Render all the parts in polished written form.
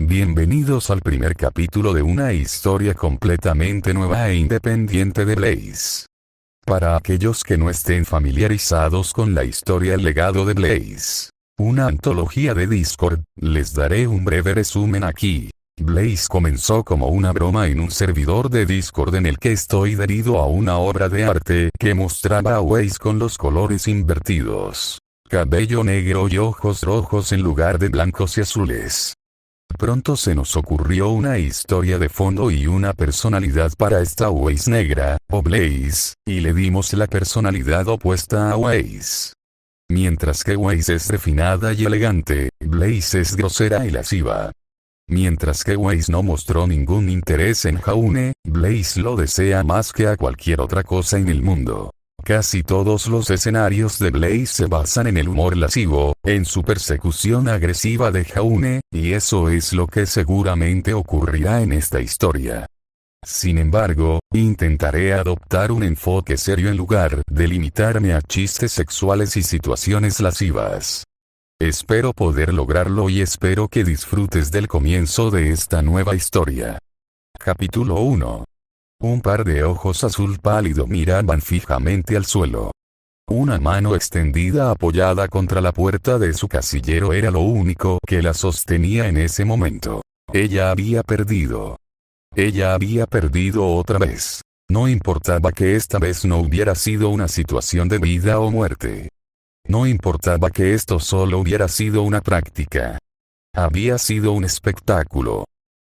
Bienvenidos al primer capítulo de una historia completamente nueva e independiente de Blaze. Para aquellos que no estén familiarizados con la historia El legado de Blaze, una antología de Discord, les daré un breve resumen aquí. Blaze comenzó como una broma en un servidor de Discord en el que estoy adherido a una obra de arte que mostraba a Blaze con los colores invertidos. Cabello negro y ojos rojos en lugar de blancos y azules. Pronto se nos ocurrió una historia de fondo y una personalidad para esta Blaze negra, o Blaze, y le dimos la personalidad opuesta a Blaze. Mientras que Blaze es refinada y elegante, Blaze es grosera y lasciva. Mientras que Blaze no mostró ningún interés en Jaune, Blaze lo desea más que a cualquier otra cosa en el mundo. Casi todos los escenarios de Blaze se basan en el humor lascivo, en su persecución agresiva de Jaune, y eso es lo que seguramente ocurrirá en esta historia. Sin embargo, intentaré adoptar un enfoque serio en lugar de limitarme a chistes sexuales y situaciones lascivas. Espero poder lograrlo y espero que disfrutes del comienzo de esta nueva historia. Capítulo 1. Un par de ojos azul pálido miraban fijamente al suelo. Una mano extendida apoyada contra la puerta de su casillero era lo único que la sostenía en ese momento. Ella había perdido. Ella había perdido otra vez. No importaba que esta vez no hubiera sido una situación de vida o muerte. No importaba que esto solo hubiera sido una práctica. Había sido un espectáculo.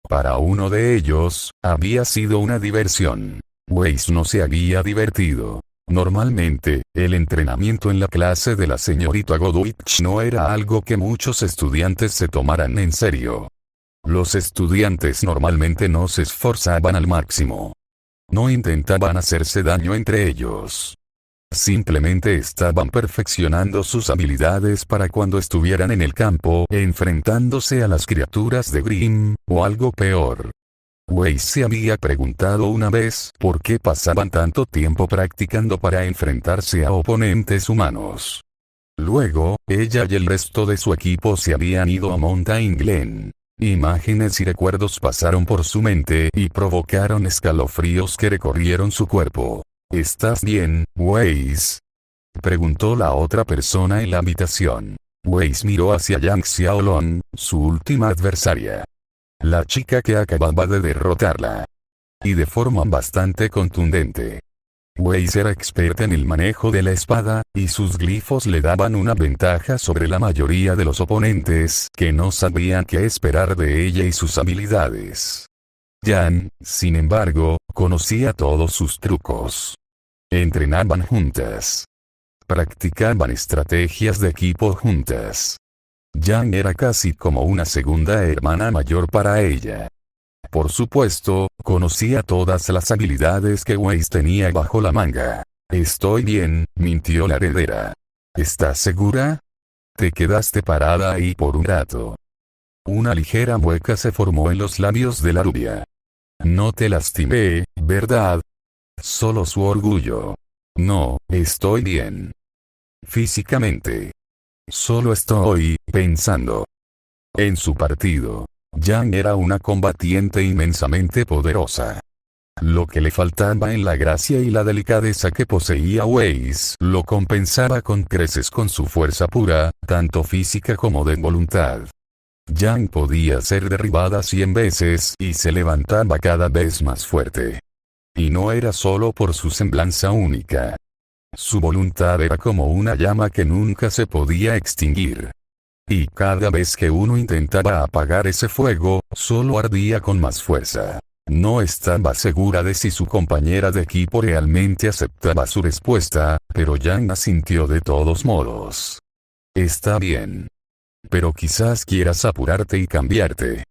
Para uno de ellos, había sido una diversión. Blaze no se había divertido. Normalmente, el entrenamiento en la clase de la señorita Godwich no era algo que muchos estudiantes se tomaran en serio. Los estudiantes normalmente no se esforzaban al máximo. No intentaban hacerse daño entre ellos. Simplemente estaban perfeccionando sus habilidades para cuando estuvieran en el campo, enfrentándose a las criaturas de Grimm, o algo peor. Blaze se había preguntado una vez por qué pasaban tanto tiempo practicando para enfrentarse a oponentes humanos. Luego, ella y el resto de su equipo se habían ido a Mountain Glen. Imágenes y recuerdos pasaron por su mente y provocaron escalofríos que recorrieron su cuerpo. ¿Estás bien, Blaze? Preguntó la otra persona en la habitación. Blaze miró hacia Yang Xiaolong, su última adversaria. La chica que acababa de derrotarla. Y de forma bastante contundente. Blaze era experta en el manejo de la espada, y sus glifos le daban una ventaja sobre la mayoría de los oponentes que no sabían qué esperar de ella y sus habilidades. Yang, sin embargo, conocía todos sus trucos. Entrenaban juntas. Practicaban estrategias de equipo juntas. Yang era casi como una segunda hermana mayor para ella. Por supuesto, conocía todas las habilidades que Blaze tenía bajo la manga. Estoy bien, mintió la heredera. ¿Estás segura? Te quedaste parada ahí por un rato. Una ligera mueca se formó en los labios de la rubia. No te lastimé, ¿verdad? Solo su orgullo. No, estoy bien. Físicamente. Solo estoy pensando en su partido. Yang era una combatiente inmensamente poderosa. Lo que le faltaba en la gracia y la delicadeza que poseía Blaze lo compensaba con creces con su fuerza pura, tanto física como de voluntad. Yang podía ser derribada 100 veces y se levantaba cada vez más fuerte. Y no era solo por su semblanza única. Su voluntad era como una llama que nunca se podía extinguir. Y cada vez que uno intentaba apagar ese fuego, solo ardía con más fuerza. No estaba segura de si su compañera de equipo realmente aceptaba su respuesta, pero Yang asintió de todos modos. Está bien. Pero quizás quieras apurarte y cambiarte.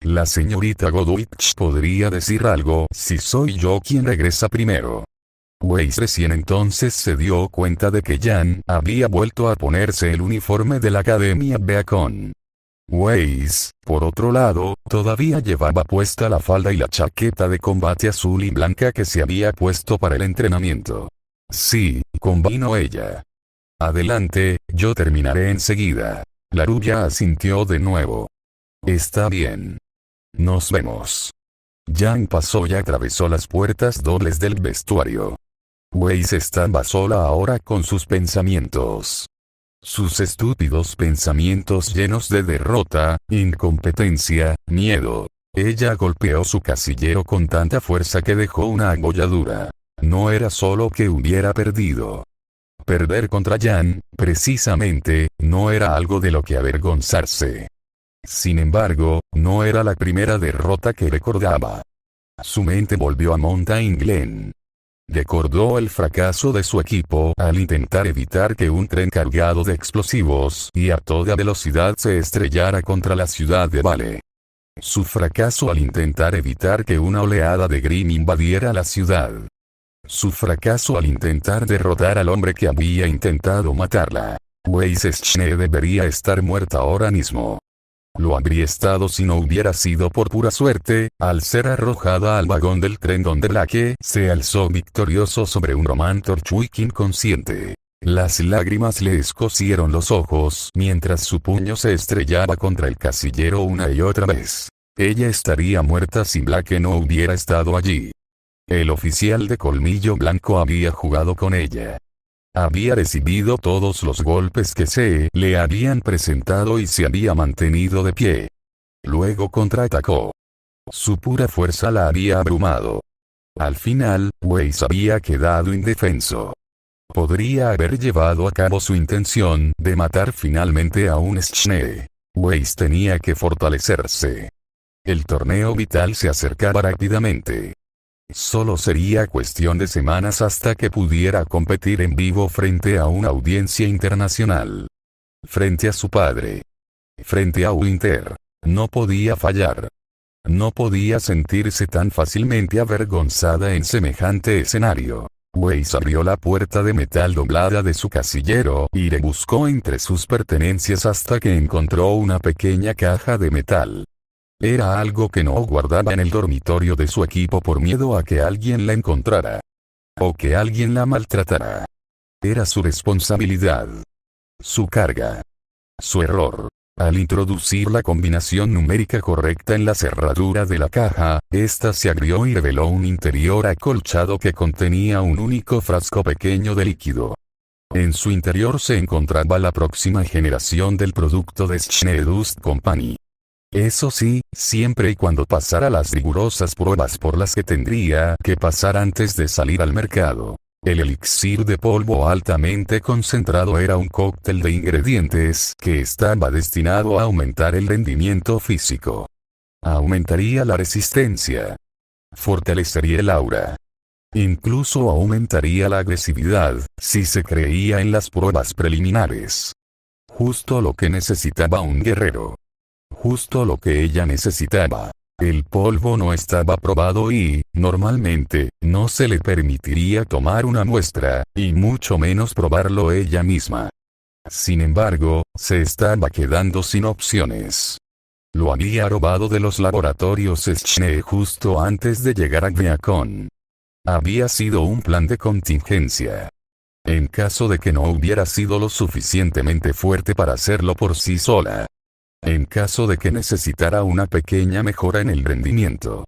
La señorita Godwich podría decir algo si soy yo quien regresa primero. Blaze recién entonces se dio cuenta de que Yang había vuelto a ponerse el uniforme de la Academia Beacon. Blaze, por otro lado, todavía llevaba puesta la falda y la chaqueta de combate azul y blanca que se había puesto para el entrenamiento. Sí, convino ella. Adelante, yo terminaré enseguida. La rubia asintió de nuevo. Está bien. Nos vemos. Jan pasó y atravesó las puertas dobles del vestuario. Weiss estaba sola ahora con sus pensamientos. Sus estúpidos pensamientos llenos de derrota, incompetencia, miedo. Ella golpeó su casillero con tanta fuerza que dejó una agolladura. No era solo que hubiera perdido. Perder contra Jan, precisamente, no era algo de lo que avergonzarse. Sin embargo, no era la primera derrota que recordaba. Su mente volvió a Mountain Glen. Recordó el fracaso de su equipo al intentar evitar que un tren cargado de explosivos y a toda velocidad se estrellara contra la ciudad de Vale. Su fracaso al intentar evitar que una oleada de Grimm invadiera la ciudad. Su fracaso al intentar derrotar al hombre que había intentado matarla. Weiss Schne debería estar muerta ahora mismo. Lo habría estado si no hubiera sido por pura suerte, al ser arrojada al vagón del tren donde Blake se alzó victorioso sobre un Roman Torchwick inconsciente. Las lágrimas le escocieron los ojos mientras su puño se estrellaba contra el casillero una y otra vez. Ella estaría muerta si Blake no hubiera estado allí. El oficial de colmillo blanco había jugado con ella. Había recibido todos los golpes que se le habían presentado y se había mantenido de pie. Luego contraatacó. Su pura fuerza la había abrumado. Al final, Weiss había quedado indefenso. Podría haber llevado a cabo su intención de matar finalmente a un Schne. Weiss tenía que fortalecerse. El torneo vital se acercaba rápidamente. Solo sería cuestión de semanas hasta que pudiera competir en vivo frente a una audiencia internacional. Frente a su padre. Frente a Winter. No podía fallar. No podía sentirse tan fácilmente avergonzada en semejante escenario. Weiss abrió la puerta de metal doblada de su casillero y rebuscó entre sus pertenencias hasta que encontró una pequeña caja de metal. Era algo que no guardaba en el dormitorio de su equipo por miedo a que alguien la encontrara. O que alguien la maltratara. Era su responsabilidad. Su carga. Su error. Al introducir la combinación numérica correcta en la cerradura de la caja, ésta se abrió y reveló un interior acolchado que contenía un único frasco pequeño de líquido. En su interior se encontraba la próxima generación del producto de Schne Dust Company. Eso sí, siempre y cuando pasara las rigurosas pruebas por las que tendría que pasar antes de salir al mercado. El elixir de polvo altamente concentrado era un cóctel de ingredientes que estaba destinado a aumentar el rendimiento físico. Aumentaría la resistencia. Fortalecería el aura. Incluso aumentaría la agresividad, si se creía en las pruebas preliminares. Justo lo que necesitaba un guerrero. Justo lo que ella necesitaba. El polvo no estaba probado y, normalmente, no se le permitiría tomar una muestra, y mucho menos probarlo ella misma. Sin embargo, se estaba quedando sin opciones. Lo había robado de los laboratorios Schne justo antes de llegar a Gneacon. Había sido un plan de contingencia. En caso de que no hubiera sido lo suficientemente fuerte para hacerlo por sí sola. En caso de que necesitara una pequeña mejora en el rendimiento.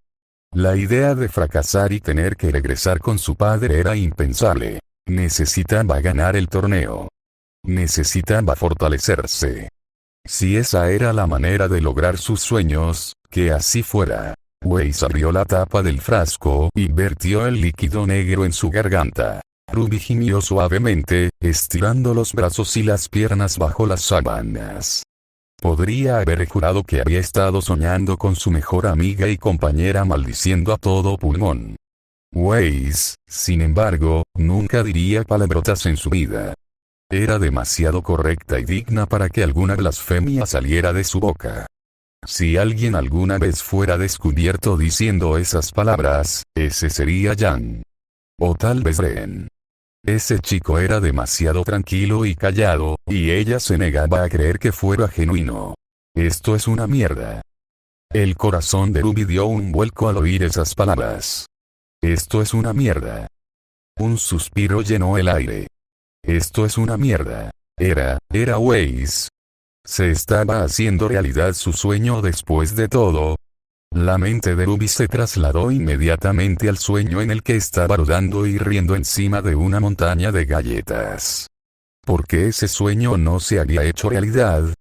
La idea de fracasar y tener que regresar con su padre era impensable. Necesitaba ganar el torneo. Necesitaba fortalecerse. Si esa era la manera de lograr sus sueños, que así fuera. Weiss abrió la tapa del frasco y vertió el líquido negro en su garganta. Ruby gimió suavemente, estirando los brazos y las piernas bajo las sábanas. Podría haber jurado que había estado soñando con su mejor amiga y compañera maldiciendo a todo pulmón. Weiss, sin embargo, nunca diría palabrotas en su vida. Era demasiado correcta y digna para que alguna blasfemia saliera de su boca. Si alguien alguna vez fuera descubierto diciendo esas palabras, ese sería Jan. O tal vez Ren. Ese chico era demasiado tranquilo y callado, y ella se negaba a creer que fuera genuino. Esto es una mierda. El corazón de Ruby dio un vuelco al oír esas palabras. Esto es una mierda. Un suspiro llenó el aire. Esto es una mierda. Era Weiss. ¿Se estaba haciendo realidad su sueño después de todo? La mente de Ruby se trasladó inmediatamente al sueño en el que estaba rodando y riendo encima de una montaña de galletas. ¿Por qué ese sueño no se había hecho realidad?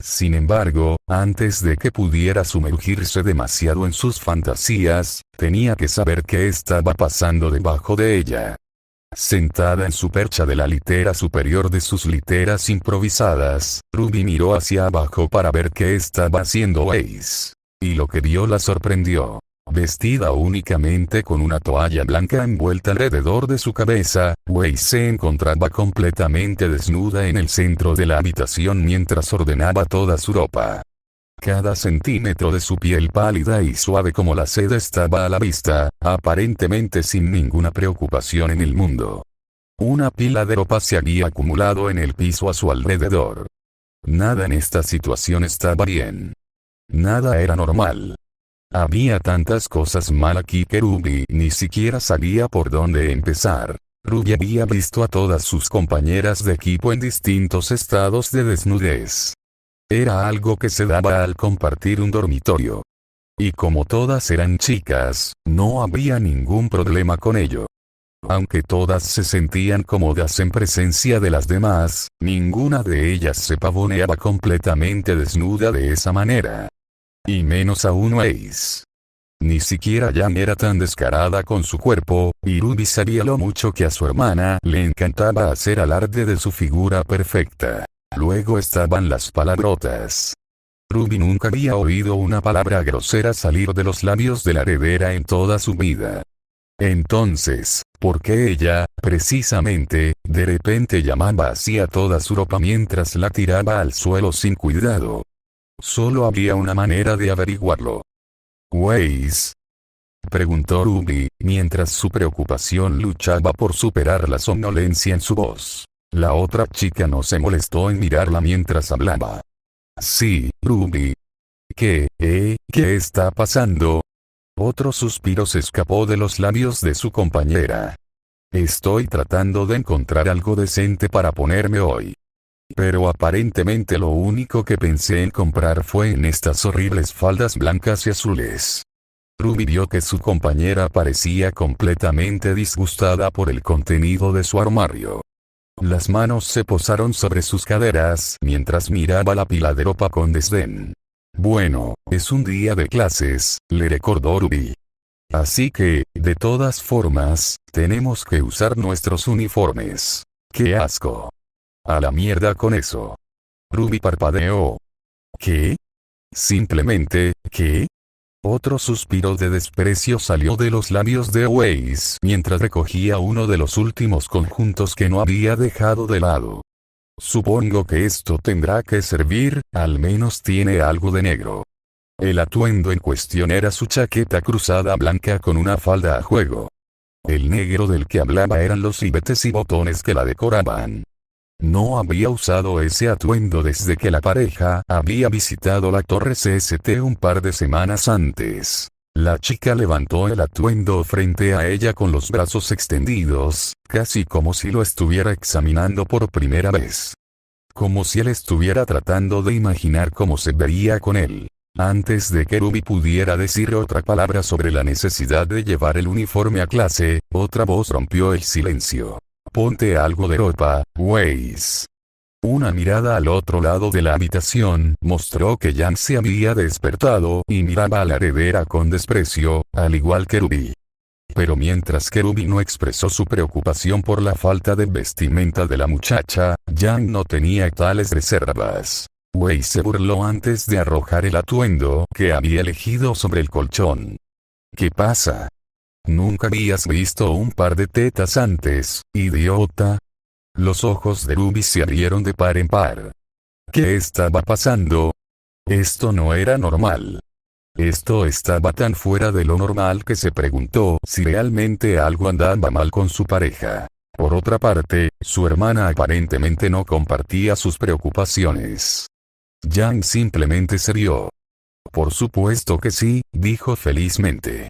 Sin embargo, antes de que pudiera sumergirse demasiado en sus fantasías, tenía que saber qué estaba pasando debajo de ella. Sentada en su percha de la litera superior de sus literas improvisadas, Ruby miró hacia abajo para ver qué estaba haciendo Ace. Y lo que vio la sorprendió. Vestida únicamente con una toalla blanca envuelta alrededor de su cabeza, Wei se encontraba completamente desnuda en el centro de la habitación mientras ordenaba toda su ropa. Cada centímetro de su piel pálida y suave como la seda estaba a la vista, aparentemente sin ninguna preocupación en el mundo. Una pila de ropa se había acumulado en el piso a su alrededor. Nada en esta situación estaba bien. Nada era normal. Había tantas cosas mal aquí que Ruby ni siquiera sabía por dónde empezar. Ruby había visto a todas sus compañeras de equipo en distintos estados de desnudez. Era algo que se daba al compartir un dormitorio. Y como todas eran chicas, no había ningún problema con ello. Aunque todas se sentían cómodas en presencia de las demás, ninguna de ellas se pavoneaba completamente desnuda de esa manera. Y menos aún Ace. Ni siquiera Jan era tan descarada con su cuerpo, y Ruby sabía lo mucho que a su hermana le encantaba hacer alarde de su figura perfecta. Luego estaban las palabrotas. Ruby nunca había oído una palabra grosera salir de los labios de la heredera en toda su vida. Entonces, ¿por qué ella, precisamente, de repente llamaba así a toda su ropa mientras la tiraba al suelo sin cuidado? Solo había una manera de averiguarlo. ¿Waze? Preguntó Ruby, mientras su preocupación luchaba por superar la somnolencia en su voz. La otra chica no se molestó en mirarla mientras hablaba. Sí, Ruby. ¿Qué está pasando? Otro suspiro se escapó de los labios de su compañera. Estoy tratando de encontrar algo decente para ponerme hoy. Pero aparentemente lo único que pensé en comprar fue en estas horribles faldas blancas y azules. Ruby vio que su compañera parecía completamente disgustada por el contenido de su armario. Las manos se posaron sobre sus caderas mientras miraba la pila de ropa con desdén. Bueno, es un día de clases, le recordó Ruby. Así que, de todas formas, tenemos que usar nuestros uniformes. ¡Qué asco! A la mierda con eso. Ruby parpadeó. ¿Qué? Simplemente, ¿qué? Otro suspiro de desprecio salió de los labios de Waze mientras recogía uno de los últimos conjuntos que no había dejado de lado. Supongo que esto tendrá que servir, al menos tiene algo de negro. El atuendo en cuestión era su chaqueta cruzada blanca con una falda a juego. El negro del que hablaba eran los ribetes y botones que la decoraban. No había usado ese atuendo desde que la pareja había visitado la torre CST un par de semanas antes. La chica levantó el atuendo frente a ella con los brazos extendidos, casi como si lo estuviera examinando por primera vez. Como si él estuviera tratando de imaginar cómo se vería con él. Antes de que Ruby pudiera decir otra palabra sobre la necesidad de llevar el uniforme a clase, otra voz rompió el silencio. Ponte algo de ropa, Waze. Una mirada al otro lado de la habitación mostró que Jan se había despertado y miraba a la heredera con desprecio, al igual que Ruby. Pero mientras que Ruby no expresó su preocupación por la falta de vestimenta de la muchacha, Jan no tenía tales reservas. Wei se burló antes de arrojar el atuendo que había elegido sobre el colchón. ¿Qué pasa? ¿Nunca habías visto un par de tetas antes, idiota? Los ojos de Ruby se abrieron de par en par. ¿Qué estaba pasando? Esto no era normal. Esto estaba tan fuera de lo normal que se preguntó si realmente algo andaba mal con su pareja. Por otra parte, su hermana aparentemente no compartía sus preocupaciones. Jan simplemente se rió. Por supuesto que sí, dijo felizmente.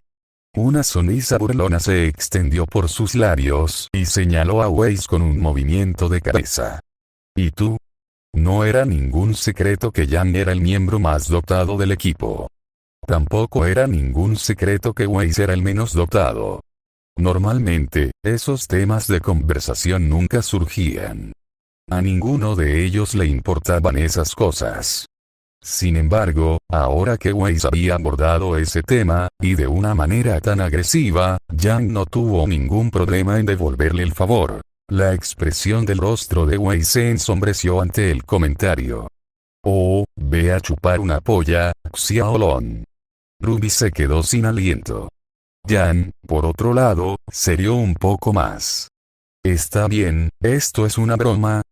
Una sonrisa burlona se extendió por sus labios y señaló a Waze con un movimiento de cabeza. ¿Y tú? No era ningún secreto que Jan era el miembro más dotado del equipo. Tampoco era ningún secreto que Weiss era el menos dotado. Normalmente, esos temas de conversación nunca surgían. A ninguno de ellos le importaban esas cosas. Sin embargo, ahora que Weiss había abordado ese tema, y de una manera tan agresiva, Jan no tuvo ningún problema en devolverle el favor. La expresión del rostro de Weiss se ensombreció ante el comentario. Oh, ve a chupar una polla, Xiaolong. Ruby se quedó sin aliento. Jan, por otro lado, se rió un poco más. Está bien, esto es una broma.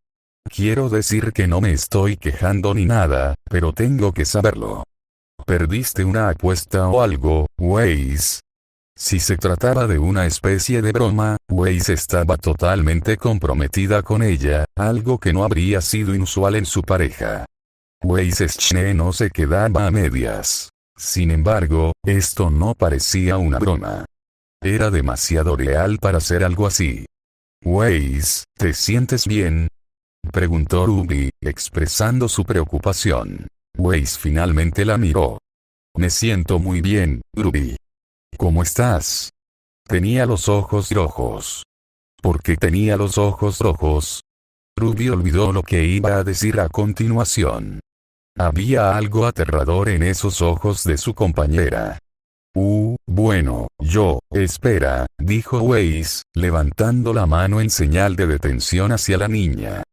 Quiero decir que no me estoy quejando ni nada, pero tengo que saberlo. ¿Perdiste una apuesta o algo, Weiss? Si se trataba de una especie de broma, Weiss estaba totalmente comprometida con ella, algo que no habría sido inusual en su pareja. Weiss Schne no se quedaba a medias. Sin embargo, esto no parecía una broma. Era demasiado real para ser algo así. Weiss, ¿te sientes bien?, preguntó Ruby, expresando su preocupación. Weiss finalmente la miró. Me siento muy bien, Ruby. ¿Cómo estás? Tenía los ojos rojos. ¿Por qué tenía los ojos rojos? Ruby olvidó lo que iba a decir a continuación. Había algo aterrador en esos ojos de su compañera. Bueno, espera, dijo Weiss, levantando la mano en señal de detención hacia la niña.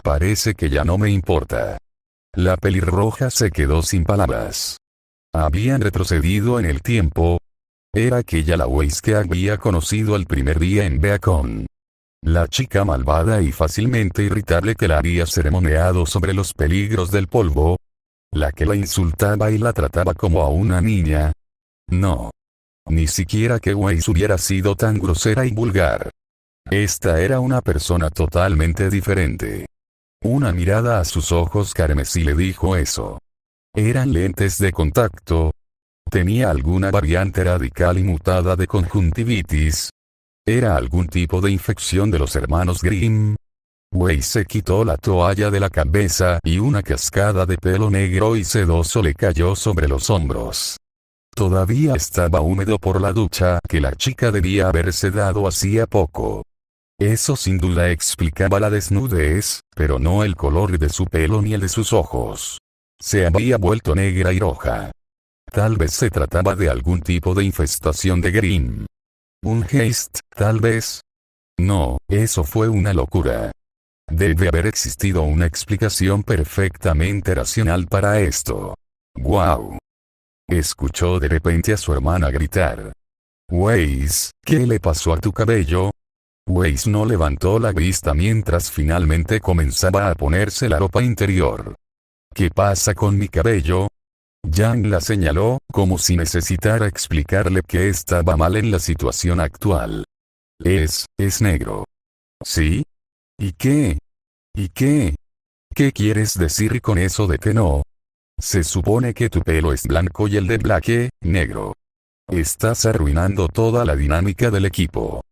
Parece que ya no me importa. La pelirroja se quedó sin palabras. Habían retrocedido en el tiempo. Era aquella la Weiss que había conocido el primer día en Beacon. La chica malvada y fácilmente irritable que la había sermoneado sobre los peligros del polvo. La que la insultaba y la trataba como a una niña. No. Ni siquiera que Weiss hubiera sido tan grosera y vulgar. Esta era una persona totalmente diferente. Una mirada a sus ojos carmesí le dijo eso. ¿Eran lentes de contacto? ¿Tenía alguna variante radical y mutada de conjuntivitis? ¿Era algún tipo de infección de los hermanos Grimm? Weiss se quitó la toalla de la cabeza y una cascada de pelo negro y sedoso le cayó sobre los hombros. Todavía estaba húmedo por la ducha que la chica debía haberse dado hacía poco. Eso sin duda explicaba la desnudez, pero no el color de su pelo ni el de sus ojos. Se había vuelto negra y roja. Tal vez se trataba de algún tipo de infestación de Grimm. ¿Un geist, tal vez? No, eso fue una locura. Debe haber existido una explicación perfectamente racional para esto. ¡Guau! Escuchó de repente a su hermana gritar. Weiss, ¿qué le pasó a tu cabello? Weiss no levantó la vista mientras finalmente comenzaba a ponerse la ropa interior. ¿Qué pasa con mi cabello? Jan la señaló, como si necesitara explicarle que estaba mal en la situación actual. Es negro. ¿Sí? ¿Y qué? ¿Y qué? ¿Qué quieres decir con eso de que no? Se supone que tu pelo es blanco y el de Blake, negro. Estás arruinando toda la dinámica del equipo.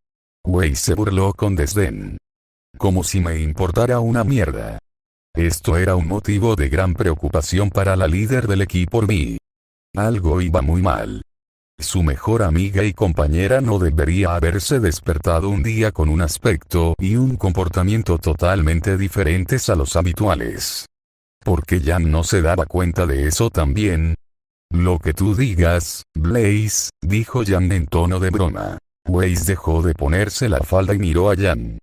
Weiss se burló con desdén. Como si me importara una mierda. Esto era un motivo de gran preocupación para la líder del equipo Ruby. Algo iba muy mal. Su mejor amiga y compañera no debería haberse despertado un día con un aspecto y un comportamiento totalmente diferentes a los habituales. ¿Por qué Jan no se daba cuenta de eso también? Lo que tú digas, Blaze, dijo Jan en tono de broma. Weiss dejó de ponerse la falda y miró a Jan.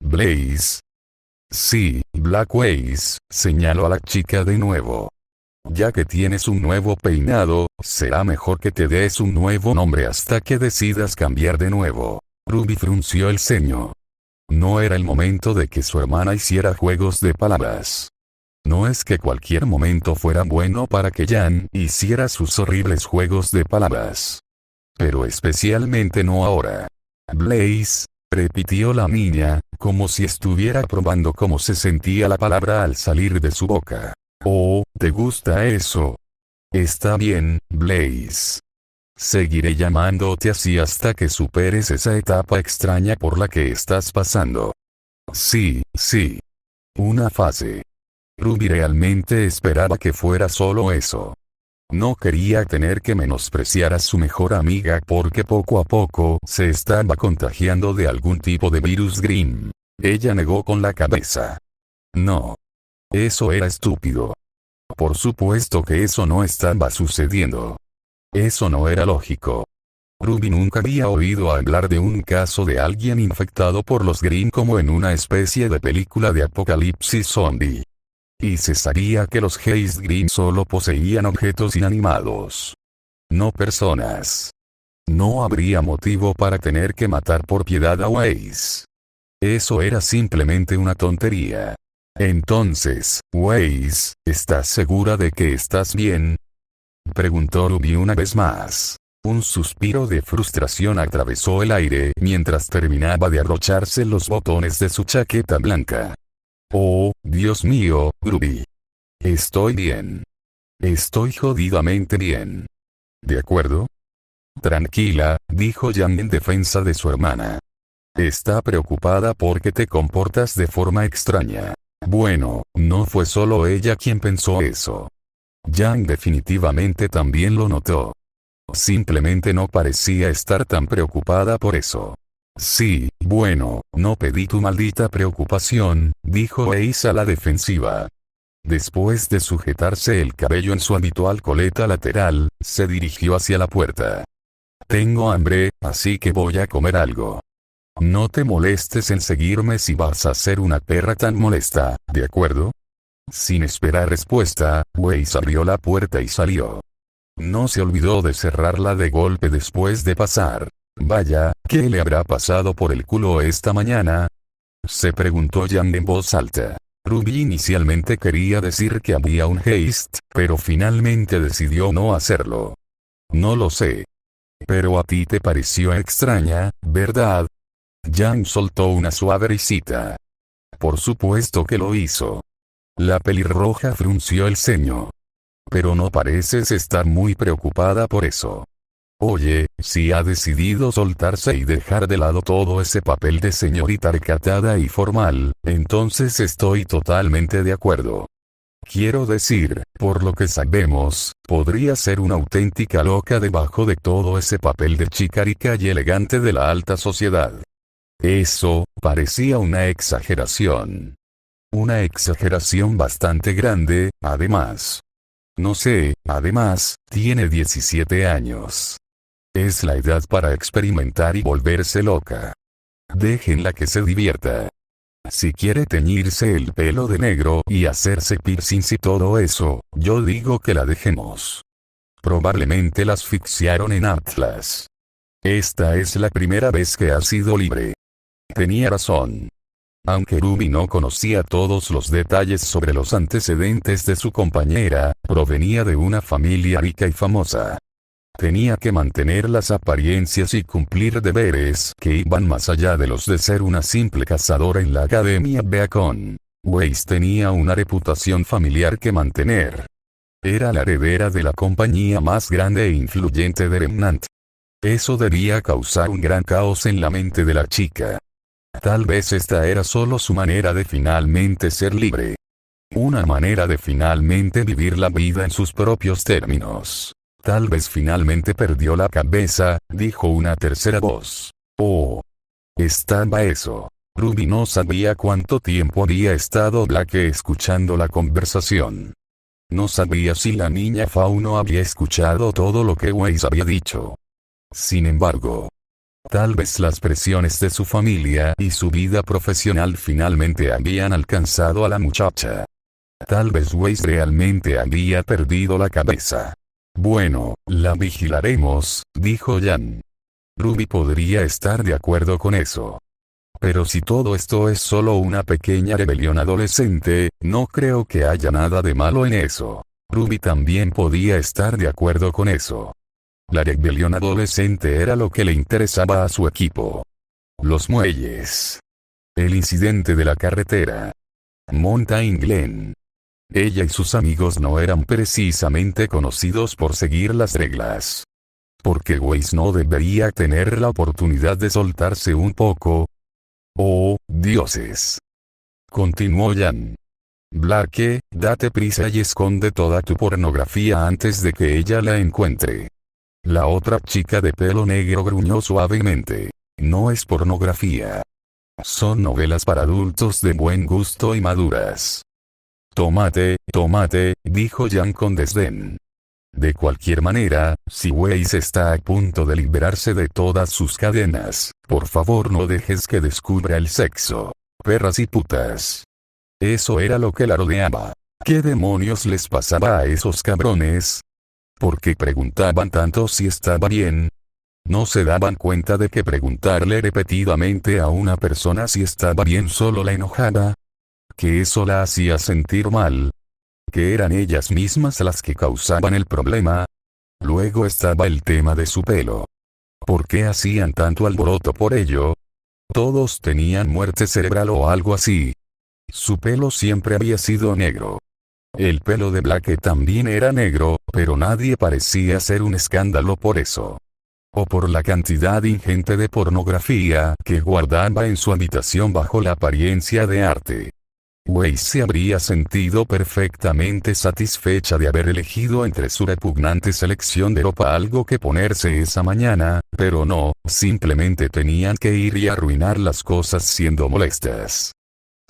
Blaze. Sí, Black Weiss, señaló a la chica de nuevo. Ya que tienes un nuevo peinado, será mejor que te des un nuevo nombre hasta que decidas cambiar de nuevo. Ruby frunció el ceño. No era el momento de que su hermana hiciera juegos de palabras. No es que cualquier momento fuera bueno para que Jan hiciera sus horribles juegos de palabras. Pero especialmente no ahora. Blaze, repitió la niña, como si estuviera probando cómo se sentía la palabra al salir de su boca. Oh, ¿te gusta eso? Está bien, Blaze. Seguiré llamándote así hasta que superes esa etapa extraña por la que estás pasando. Sí. Una fase. Ruby realmente esperaba que fuera solo eso. No quería tener que menospreciar a su mejor amiga porque poco a poco se estaba contagiando de algún tipo de virus Grimm. Ella negó con la cabeza. No. Eso era estúpido. Por supuesto que eso no estaba sucediendo. Eso no era lógico. Ruby nunca había oído hablar de un caso de alguien infectado por los Grimm como en una especie de película de apocalipsis zombie. Y se sabía que los Geist Grimm solo poseían objetos inanimados. No personas. No habría motivo para tener que matar por piedad a Weiss. Eso era simplemente una tontería. Entonces, Weiss, ¿estás segura de que estás bien? Preguntó Ruby una vez más. Un suspiro de frustración atravesó el aire mientras terminaba de abrocharse los botones de su chaqueta blanca. Oh, Dios mío, Ruby. Estoy bien. Estoy jodidamente bien. ¿De acuerdo? Tranquila, dijo Jan en defensa de su hermana. Está preocupada porque te comportas de forma extraña. Bueno, no fue solo ella quien pensó eso. Jan definitivamente también lo notó. Simplemente no parecía estar tan preocupada por eso. Sí, bueno, no pedí tu maldita preocupación, dijo Ace a la defensiva. Después de sujetarse el cabello en su habitual coleta lateral, se dirigió hacia la puerta. Tengo hambre, así que voy a comer algo. No te molestes en seguirme si vas a ser una perra tan molesta, ¿de acuerdo? Sin esperar respuesta, Weiss abrió la puerta y salió. No se olvidó de cerrarla de golpe después de pasar. Vaya, ¿qué le habrá pasado por el culo esta mañana? Se preguntó Jan en voz alta. Ruby inicialmente quería decir que había un Geist, pero finalmente decidió no hacerlo. No lo sé. Pero a ti te pareció extraña, ¿verdad? Jan soltó una suave risita. Por supuesto que lo hizo. La pelirroja frunció el ceño. Pero no pareces estar muy preocupada por eso. Oye, si ha decidido soltarse y dejar de lado todo ese papel de señorita recatada y formal, entonces estoy totalmente de acuerdo. Quiero decir, por lo que sabemos, podría ser una auténtica loca debajo de todo ese papel de chica rica y elegante de la alta sociedad. Eso parecía una exageración. Una exageración bastante grande, además. No sé, además, tiene 17 años. Es la edad para experimentar y volverse loca. Déjenla que se divierta. Si quiere teñirse el pelo de negro y hacerse piercings y todo eso, yo digo que la dejemos. Probablemente la asfixiaron en Atlas. Esta es la primera vez que ha sido libre. Tenía razón. Aunque Ruby no conocía todos los detalles sobre los antecedentes de su compañera, provenía de una familia rica y famosa. Tenía que mantener las apariencias y cumplir deberes que iban más allá de los de ser una simple cazadora en la Academia Beacon. Weiss tenía una reputación familiar que mantener. Era la heredera de la compañía más grande e influyente de Remnant. Eso debía causar un gran caos en la mente de la chica. Tal vez esta era solo su manera de finalmente ser libre. Una manera de finalmente vivir la vida en sus propios términos. Tal vez finalmente perdió la cabeza, dijo una tercera voz. Oh. Estaba eso. Ruby no sabía cuánto tiempo había estado Black escuchando la conversación. No sabía si la niña Fauno había escuchado todo lo que Weiss había dicho. Sin embargo, tal vez las presiones de su familia y su vida profesional finalmente habían alcanzado a la muchacha. Tal vez Weiss realmente había perdido la cabeza. Bueno, la vigilaremos, dijo Jan. Ruby podría estar de acuerdo con eso. Pero si todo esto es solo una pequeña rebelión adolescente, no creo que haya nada de malo en eso. Ruby también podía estar de acuerdo con eso. La rebelión adolescente era lo que le interesaba a su equipo. Los muelles. El incidente de la carretera. Mountain Glen. Ella y sus amigos no eran precisamente conocidos por seguir las reglas. Porque Weiss no debería tener la oportunidad de soltarse un poco. Oh, dioses. Continuó Jan. Blake, date prisa y esconde toda tu pornografía antes de que ella la encuentre. La otra chica de pelo negro gruñó suavemente. No es pornografía. Son novelas para adultos de buen gusto y maduras. Tómate, dijo Jan con desdén. De cualquier manera, si Weiss está a punto de liberarse de todas sus cadenas, por favor no dejes que descubra el sexo. Perras y putas. Eso era lo que la rodeaba. ¿Qué demonios les pasaba a esos cabrones? ¿Por qué preguntaban tanto si estaba bien? ¿No se daban cuenta de que preguntarle repetidamente a una persona si estaba bien solo la enojaba? ¿Que eso la hacía sentir mal? ¿Que eran ellas mismas las que causaban el problema? Luego estaba el tema de su pelo. ¿Por qué hacían tanto alboroto por ello? Todos tenían muerte cerebral o algo así. Su pelo siempre había sido negro. El pelo de Blake también era negro, pero nadie parecía hacer un escándalo por eso. O por la cantidad ingente de pornografía que guardaba en su habitación bajo la apariencia de arte. Weiss se habría sentido perfectamente satisfecha de haber elegido entre su repugnante selección de ropa algo que ponerse esa mañana, pero no, simplemente tenían que ir y arruinar las cosas siendo molestas.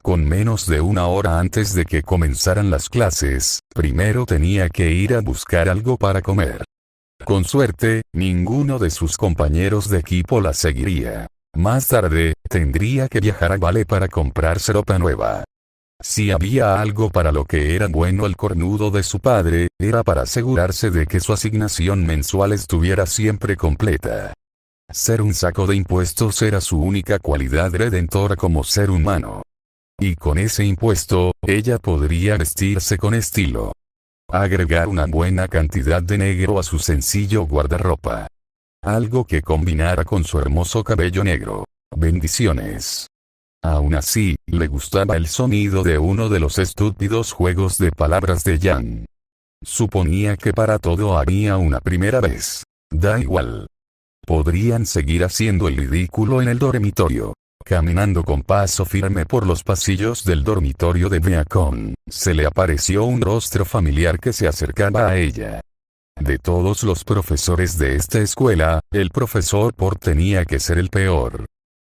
Con menos de una hora antes de que comenzaran las clases, primero tenía que ir a buscar algo para comer. Con suerte, ninguno de sus compañeros de equipo la seguiría. Más tarde, tendría que viajar a Vale para comprarse ropa nueva. Si había algo para lo que era bueno el cornudo de su padre, era para asegurarse de que su asignación mensual estuviera siempre completa. Ser un saco de impuestos era su única cualidad redentora como ser humano. Y con ese impuesto, ella podría vestirse con estilo. Agregar una buena cantidad de negro a su sencillo guardarropa. Algo que combinara con su hermoso cabello negro. Bendiciones. Aún así, le gustaba el sonido de uno de los estúpidos juegos de palabras de Jan. Suponía que para todo había una primera vez. Da igual. Podrían seguir haciendo el ridículo en el dormitorio. Caminando con paso firme por los pasillos del dormitorio de Beacon, se le apareció un rostro familiar que se acercaba a ella. De todos los profesores de esta escuela, el profesor Port tenía que ser el peor.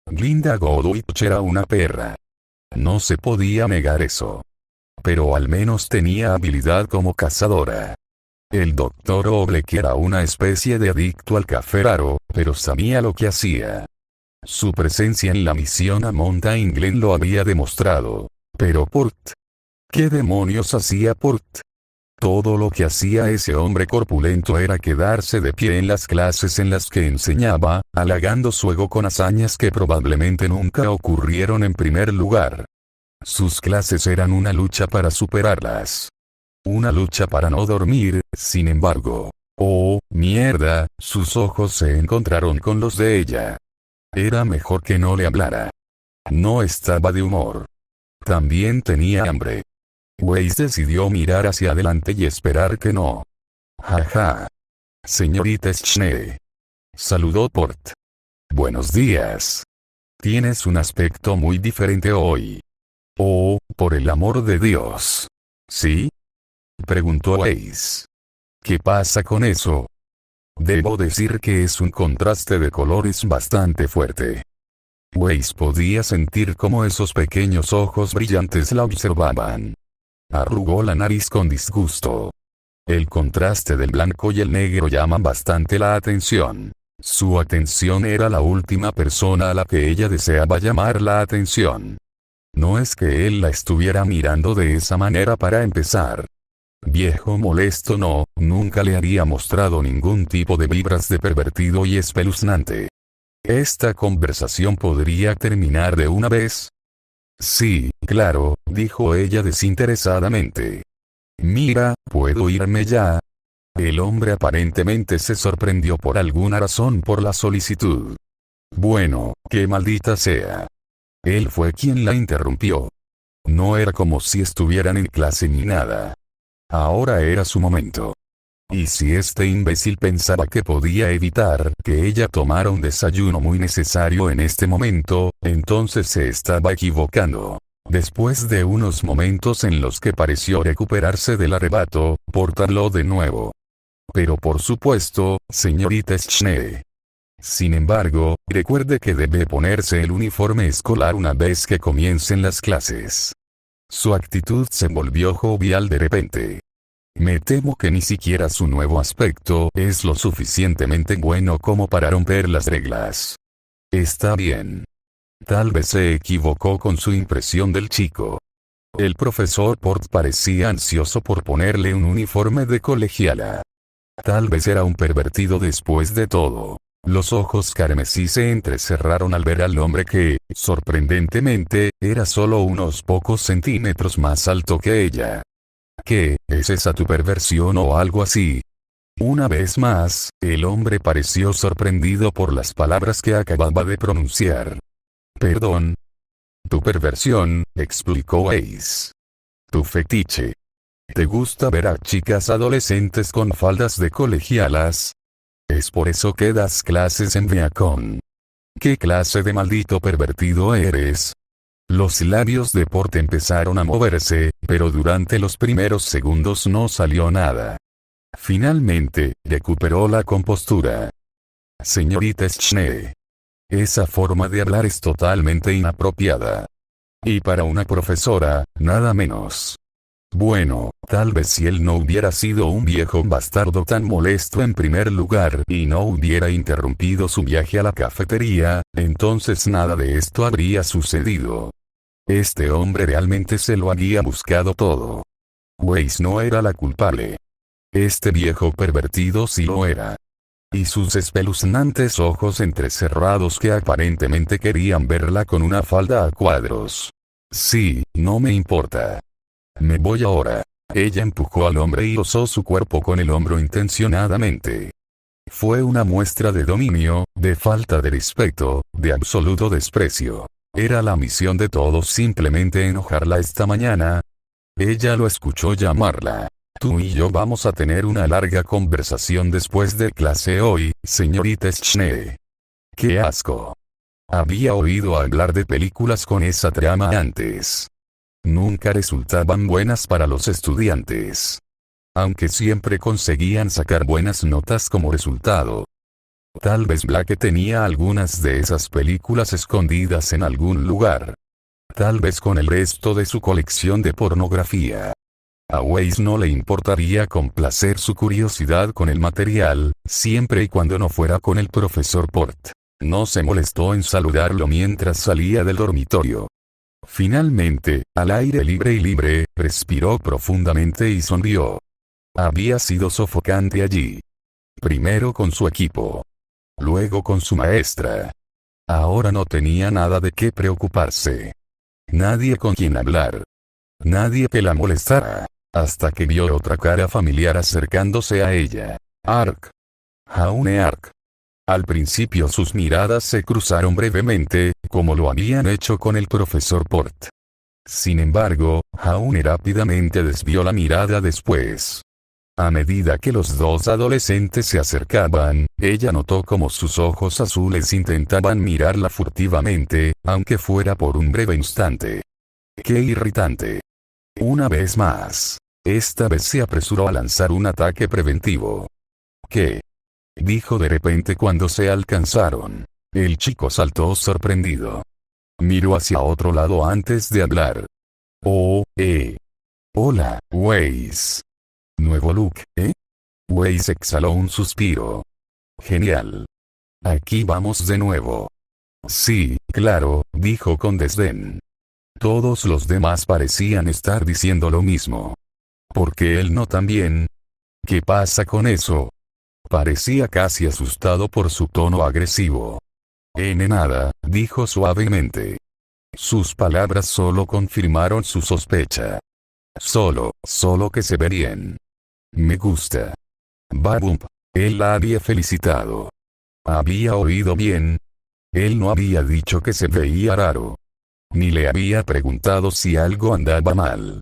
Glinda Godwich era una perra. No se podía negar eso. Pero al menos tenía habilidad como cazadora. El Dr. Oblek era una especie de adicto al café raro, pero sabía lo que hacía. Su presencia en la misión a Mountain Glen lo había demostrado. Pero Port. ¿Qué demonios hacía Port? Todo lo que hacía ese hombre corpulento era quedarse de pie en las clases en las que enseñaba, halagando su ego con hazañas que probablemente nunca ocurrieron en primer lugar. Sus clases eran una lucha para superarlas. Una lucha para no dormir, sin embargo. Oh, mierda, sus ojos se encontraron con los de ella. Era mejor que no le hablara. No estaba de humor. También tenía hambre. Weiss decidió mirar hacia adelante y esperar que no. Jaja. Señorita Schnee. Saludó Port. Buenos días. Tienes un aspecto muy diferente hoy. Oh, por el amor de Dios. ¿Sí? Preguntó Weiss. ¿Qué pasa con eso? Debo decir que es un contraste de colores bastante fuerte. Weiss podía sentir cómo esos pequeños ojos brillantes la observaban. Arrugó la nariz con disgusto. El contraste del blanco y el negro llaman bastante la atención. Su atención era la última persona a la que ella deseaba llamar la atención. No es que él la estuviera mirando de esa manera para empezar. Viejo molesto no, nunca le había mostrado ningún tipo de vibras de pervertido y espeluznante. ¿Esta conversación podría terminar de una vez? Sí, claro, dijo ella desinteresadamente. Mira, ¿puedo irme ya? El hombre aparentemente se sorprendió por alguna razón por la solicitud. Bueno, que maldita sea. Él fue quien la interrumpió. No era como si estuvieran en clase ni nada. Ahora era su momento. Y si este imbécil pensaba que podía evitar que ella tomara un desayuno muy necesario en este momento, entonces se estaba equivocando. Después de unos momentos en los que pareció recuperarse del arrebato, portarlo de nuevo. Pero por supuesto, señorita Schnee. Sin embargo, recuerde que debe ponerse el uniforme escolar una vez que comiencen las clases. Su actitud se volvió jovial de repente. Me temo que ni siquiera su nuevo aspecto es lo suficientemente bueno como para romper las reglas. Está bien. Tal vez se equivocó con su impresión del chico. El profesor Port parecía ansioso por ponerle un uniforme de colegiala. Tal vez era un pervertido después de todo. Los ojos carmesí se entrecerraron al ver al hombre que, sorprendentemente, era solo unos pocos centímetros más alto que ella. ¿Qué, es esa tu perversión o algo así? Una vez más, el hombre pareció sorprendido por las palabras que acababa de pronunciar. Perdón. Tu perversión, explicó Ace. Tu fetiche. ¿Te gusta ver a chicas adolescentes con faldas de colegialas? Es por eso que das clases en Viacom. ¿Qué clase de maldito pervertido eres? Los labios de Port empezaron a moverse, pero durante los primeros segundos no salió nada. Finalmente, recuperó la compostura. Señorita Schnee. Esa forma de hablar es totalmente inapropiada. Y para una profesora, nada menos. Bueno, tal vez si él no hubiera sido un viejo bastardo tan molesto en primer lugar y no hubiera interrumpido su viaje a la cafetería, entonces nada de esto habría sucedido. Este hombre realmente se lo había buscado todo. Weiss no era la culpable. Este viejo pervertido sí lo era. Y sus espeluznantes ojos entrecerrados que aparentemente querían verla con una falda a cuadros. Sí, no me importa. Me voy ahora. Ella empujó al hombre y rozó su cuerpo con el hombro intencionadamente. Fue una muestra de dominio, de falta de respeto, de absoluto desprecio. Era la misión de todos simplemente enojarla esta mañana. Ella lo escuchó llamarla. Tú y yo vamos a tener una larga conversación después de clase hoy, señorita Schnee. ¡Qué asco! Había oído hablar de películas con esa trama antes. Nunca resultaban buenas para los estudiantes. Aunque siempre conseguían sacar buenas notas como resultado. Tal vez Blake tenía algunas de esas películas escondidas en algún lugar. Tal vez con el resto de su colección de pornografía. A Weiss no le importaría complacer su curiosidad con el material, siempre y cuando no fuera con el profesor Port. No se molestó en saludarlo mientras salía del dormitorio. Finalmente, al aire libre, respiró profundamente y sonrió. Había sido sofocante allí. Primero con su equipo. Luego con su maestra. Ahora no tenía nada de qué preocuparse. Nadie con quien hablar. Nadie que la molestara. Hasta que vio otra cara familiar acercándose a ella. Ark. Jaune Ark. Al principio sus miradas se cruzaron brevemente, como lo habían hecho con el profesor Port. Sin embargo, Jaune rápidamente desvió la mirada después. A medida que los dos adolescentes se acercaban, ella notó como sus ojos azules intentaban mirarla furtivamente, aunque fuera por un breve instante. ¡Qué irritante! Una vez más. Esta vez se apresuró a lanzar un ataque preventivo. ¿Qué? Dijo de repente cuando se alcanzaron. El chico saltó sorprendido. Miró hacia otro lado antes de hablar. Oh, Hola, Weiss. Nuevo look, ¿eh? Weiss exhaló un suspiro. Genial. Aquí vamos de nuevo. Sí, claro, dijo con desdén. Todos los demás parecían estar diciendo lo mismo. ¿Por qué él no también? ¿Qué pasa con eso? Parecía casi asustado por su tono agresivo. Nada, dijo suavemente. Sus palabras solo confirmaron su sospecha. Solo que se ve bien. Me gusta. Babump. Él la había felicitado. Había oído bien. Él no había dicho que se veía raro. Ni le había preguntado si algo andaba mal.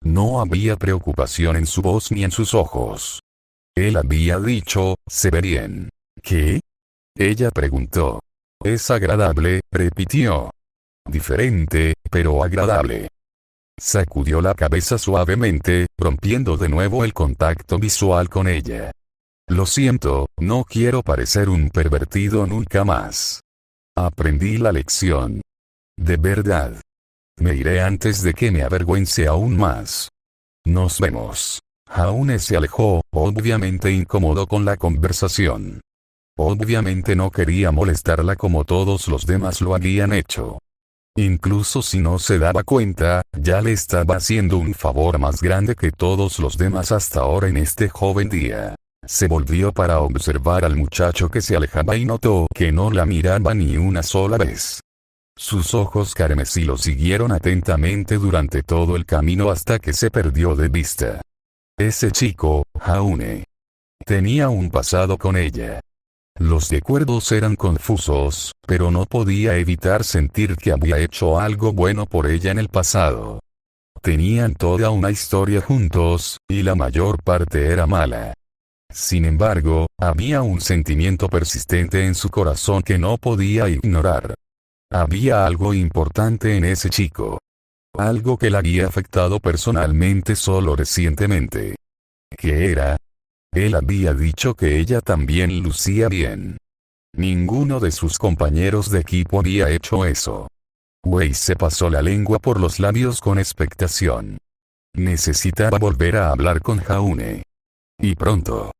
No había preocupación en su voz ni en sus ojos. Él había dicho, se ve bien. ¿Qué? Ella preguntó. Es agradable, repitió. Diferente, pero agradable. Sacudió la cabeza suavemente, rompiendo de nuevo el contacto visual con ella. Lo siento, no quiero parecer un pervertido nunca más. Aprendí la lección. De verdad. Me iré antes de que me avergüence aún más. Nos vemos. Jaune se alejó, obviamente incómodo con la conversación. Obviamente no quería molestarla como todos los demás lo habían hecho. Incluso si no se daba cuenta, ya le estaba haciendo un favor más grande que todos los demás hasta ahora en este joven día. Se volvió para observar al muchacho que se alejaba y notó que no la miraba ni una sola vez. Sus ojos carmesí lo siguieron atentamente durante todo el camino hasta que se perdió de vista. Ese chico, Jaune, tenía un pasado con ella. Los recuerdos eran confusos, pero no podía evitar sentir que había hecho algo bueno por ella en el pasado. Tenían toda una historia juntos, y la mayor parte era mala. Sin embargo, había un sentimiento persistente en su corazón que no podía ignorar. Había algo importante en ese chico. Algo que la había afectado personalmente solo recientemente. ¿Qué era? Él había dicho que ella también lucía bien. Ninguno de sus compañeros de equipo había hecho eso. Wei se pasó la lengua por los labios con expectación. Necesitaba volver a hablar con Jaune. Y pronto.